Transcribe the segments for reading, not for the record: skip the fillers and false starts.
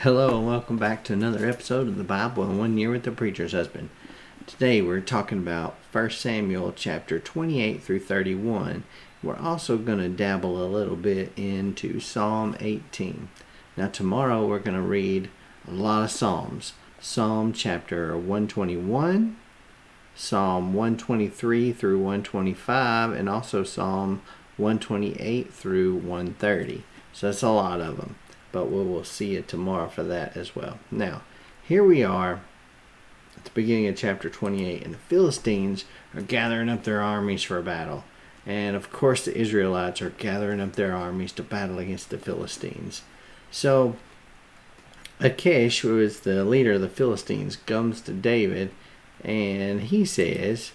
Hello and welcome back to another episode of the Bible in 1 Year with the Preacher's Husband. Today we're talking about 1 Samuel chapter 28 through 31. We're also going to dabble a little bit into Psalm 18. Now tomorrow we're going to read a lot of Psalms. Psalm chapter 121, Psalm 123 through 125, and also Psalm 128 through 130. So that's a lot of them. But we will see you tomorrow for that as well. Now, here we are at the beginning of chapter 28, and the Philistines are gathering up their armies for a battle. And of course, the Israelites are gathering up their armies to battle against the Philistines. So, Achish, who is the leader of the Philistines, comes to David and he says,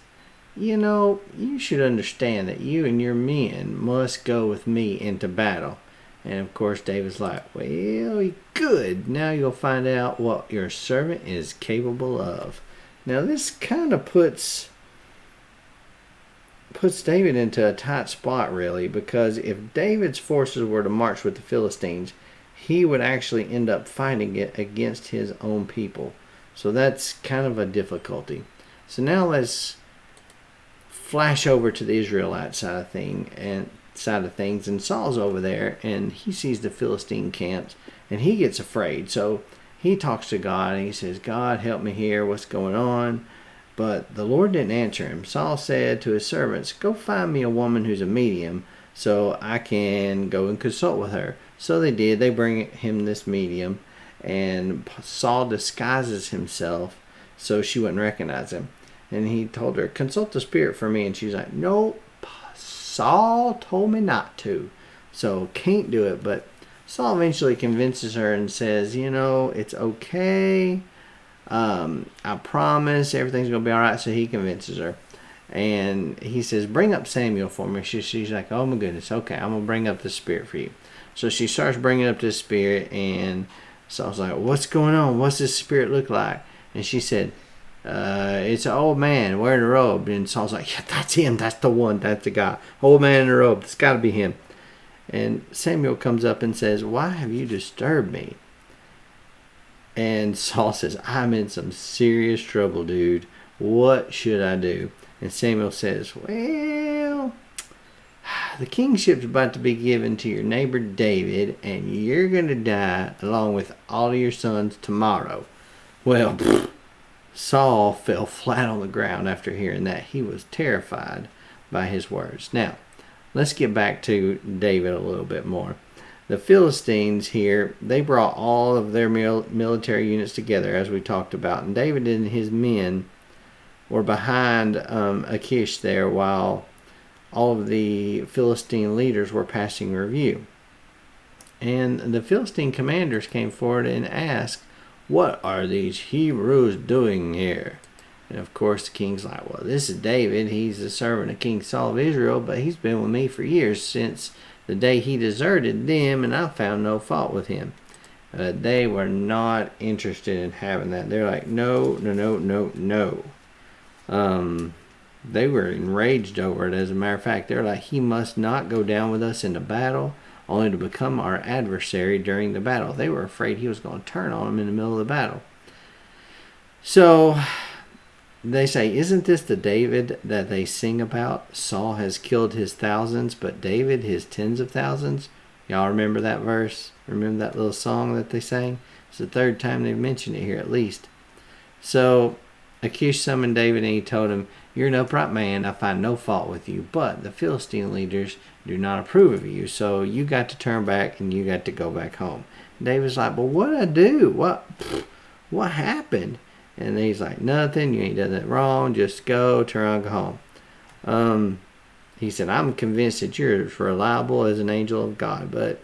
you should understand that you and your men must go with me into battle. And of course, David's like, well, good. Now you'll find out what your servant is capable of. Now this kind of puts David into a tight spot, really, because if David's forces were to march with the Philistines, he would actually end up fighting it against his own people. So that's kind of a difficulty. So now let's flash over to the Israelite side of things, and Saul's over there and he sees the Philistine camps and he gets afraid. So he talks to God and he says, God, help me here, what's going on? But the Lord didn't answer him. Saul said to his servants, go find me a woman who's a medium so I can go and consult with her. So they did. They bring him this medium, and Saul disguises himself so she wouldn't recognize him. And he told her, consult the spirit for me. And she's like, nope, Saul told me not to, so can't do it. But Saul eventually convinces her and says, it's okay. I promise everything's going to be all right. So he convinces her. And he says, bring up Samuel for me. She's like, oh my goodness, okay, I'm going to bring up the spirit for you. So she starts bringing up this spirit, and Saul's like, what's going on? What's this spirit look like? And she said, it's an old man wearing a robe. And Saul's like, yeah, that's him. That's the one. That's the guy. Old man in a robe. It's got to be him. And Samuel comes up and says, why have you disturbed me? And Saul says, I'm in some serious trouble, dude. What should I do? And Samuel says, well, the kingship's about to be given to your neighbor David, and you're going to die along with all of your sons tomorrow. Well, Saul fell flat on the ground after hearing that. He was terrified by his words. Now, let's get back to David a little bit more. The Philistines here, they brought all of their military units together, as we talked about. And David and his men were behind Achish there while all of the Philistine leaders were passing review. And the Philistine commanders came forward and asked, what are these Hebrews doing here? And of course the king's like, well, this is David. He's the servant of King Saul of Israel, but he's been with me for years, since the day he deserted them, and I found no fault with him. They were not interested in having that. They're like, no. They were enraged over it. As a matter of fact, they're like, he must not go down with us into battle, only to become our adversary during the battle. They were afraid he was going to turn on them in the middle of the battle. So they say, isn't this the David that they sing about? Saul has killed his thousands, but David his tens of thousands. Y'all remember that verse? Remember that little song that they sang? It's the third time they've mentioned it here at least. So Achish summoned David and he told him, you're an upright man, I find no fault with you, but the Philistine leaders do not approve of you, so you got to turn back and you got to go back home. David's like, well, what did I do? What happened? And he's like, nothing, you ain't done that wrong, just go, turn around, go home. He said, I'm convinced that you're as reliable as an angel of God, but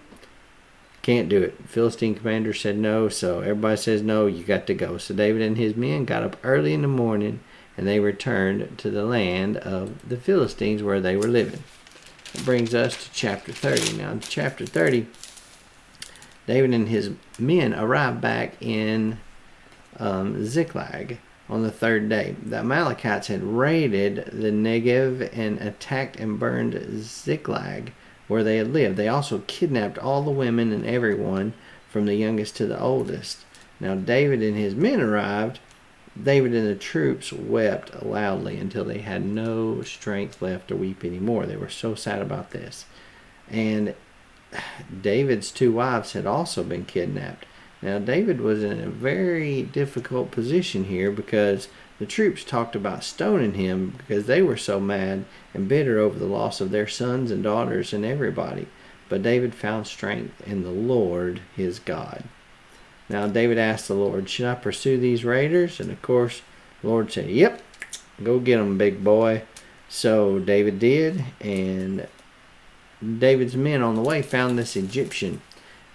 can't do it. Philistine commander said no, so everybody says no, you got to go. So David and his men got up early in the morning and they returned to the land of the Philistines where they were living. That brings us to chapter 30. Now, in chapter 30, David and his men arrived back in Ziklag on the third day. The Amalekites had raided the Negev and attacked and burned Ziklag where they had lived. They also kidnapped all the women and everyone from the youngest to the oldest. Now David and his men arrived. David and the troops wept loudly until they had no strength left to weep anymore. They were so sad about this. And David's 2 wives had also been kidnapped. Now David was in a very difficult position here because the troops talked about stoning him because they were so mad and bitter over the loss of their sons and daughters and everybody. But David found strength in the Lord his God. Now David asked the Lord, should I pursue these raiders? And of course, the Lord said, yep, go get them, big boy. So David did, and David's men on the way found this Egyptian.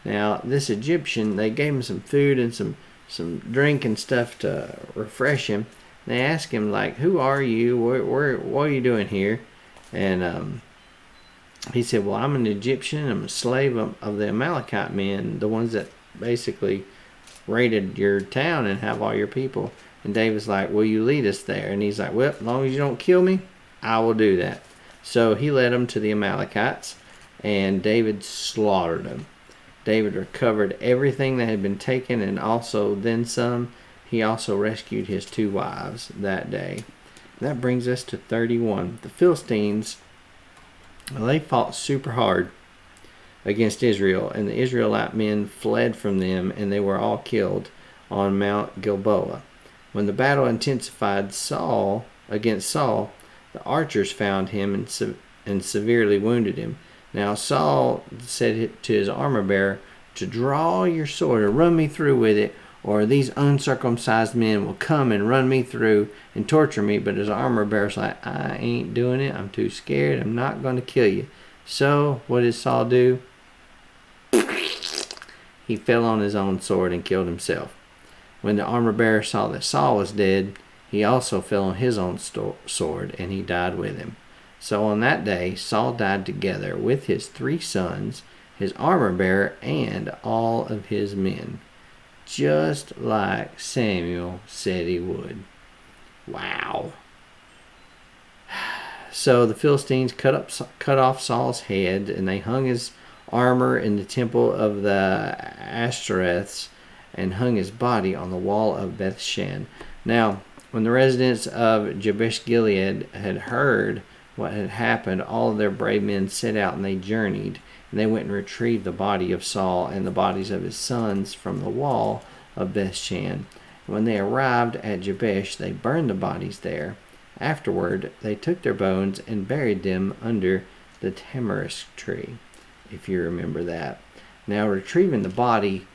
Now, this Egyptian, they gave him some food and some drink and stuff to refresh him. They asked him, like, who are you? What are you doing here? And he said, well, I'm an Egyptian. I'm a slave of the Amalekite men, the ones that basically raided your town and have all your people. And David's like, will you lead us there? And he's like, well, as long as you don't kill me, I will do that. So he led them to the Amalekites, and David slaughtered them. David recovered everything that had been taken, and also then some. He also rescued his 2 wives that day. That brings us to 31. The Philistines, well, they fought super hard against Israel, and the Israelite men fled from them, and they were all killed on Mount Gilboa. When the battle intensified against Saul, the archers found him and severely wounded him. Now Saul said to his armor bearer to draw your sword and run me through with it, or these uncircumcised men will come and run me through and torture me. But his armor bearer's like, I ain't doing it. I'm too scared. I'm not going to kill you. So what did Saul do? He fell on his own sword and killed himself. When the armor bearer saw that Saul was dead, he also fell on his own sword, and he died with him. So on that day, Saul died together with his 3 sons, his armor bearer, and all of his men, just like Samuel said he would. Wow. So the Philistines cut off Saul's head, and they hung his armor in the temple of the Ashtoreths, and hung his body on the wall of Bethshan. Now, when the residents of Jabesh Gilead had heard what had happened, all of their brave men set out, and they journeyed, and they went and retrieved the body of Saul and the bodies of his sons from the wall of Bethshan. When they arrived at Jabesh, they burned the bodies there. Afterward, they took their bones and buried them under the tamarisk tree, if you remember that. Now, retrieving the body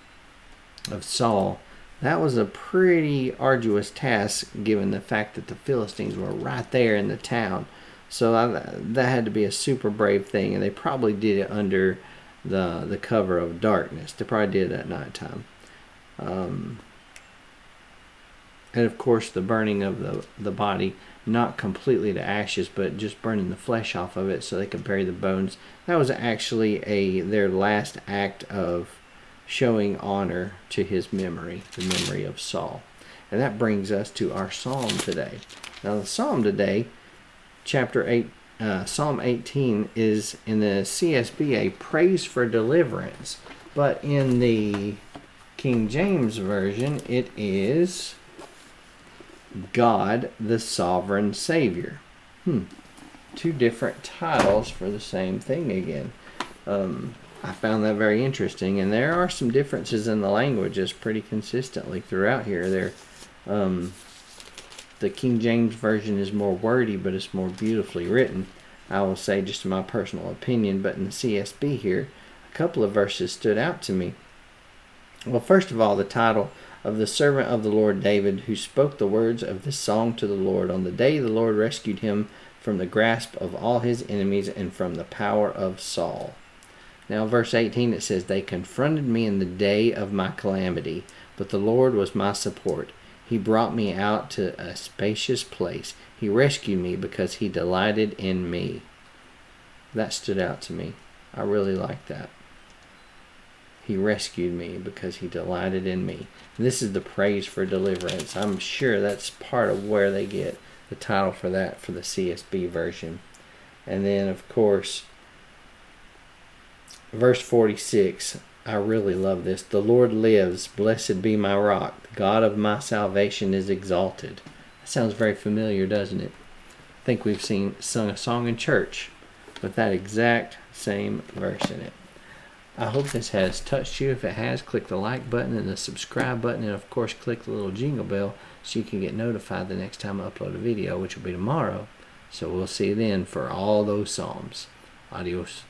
of Saul, that was a pretty arduous task given the fact that the Philistines were right there in the town. So that had to be a super brave thing, and they probably did it under the cover of darkness. They probably did it at nighttime. And of course, the burning of the body, not completely to ashes, but just burning the flesh off of it so they could bury the bones. That was actually their last act of showing honor to his memory, the memory of Saul. And that brings us to our psalm today. Now, the psalm today, chapter 8, Psalm 18, is in the CSB a praise for deliverance. But in the King James Version, it is God the Sovereign Savior. 2 different titles for the same thing again. I found that very interesting, and there are some differences in the languages pretty consistently throughout here. The King James Version is more wordy, but it's more beautifully written, I will say, just in my personal opinion. But in the CSB here, a couple of verses stood out to me. Well, first of all, the title of the servant of the Lord David, who spoke the words of this song to the Lord on the day the Lord rescued him from the grasp of all his enemies and from the power of Saul. Now, verse 18, it says, they confronted me in the day of my calamity, but the Lord was my support. He brought me out to a spacious place. He rescued me because he delighted in me. That stood out to me. I really like that. He rescued me because he delighted in me. And this is the praise for deliverance. I'm sure that's part of where they get the title for that, for the CSB version. And then, of course, verse 46, I really love this. The Lord lives. Blessed be my rock. The God of my salvation is exalted. That sounds very familiar, doesn't it? I think we've sung a song in church with that exact same verse in it. I hope this has touched you. If it has, click the like button and the subscribe button, and of course click the little jingle bell so you can get notified the next time I upload a video, which will be tomorrow. So we'll see you then for all those Psalms. Adios.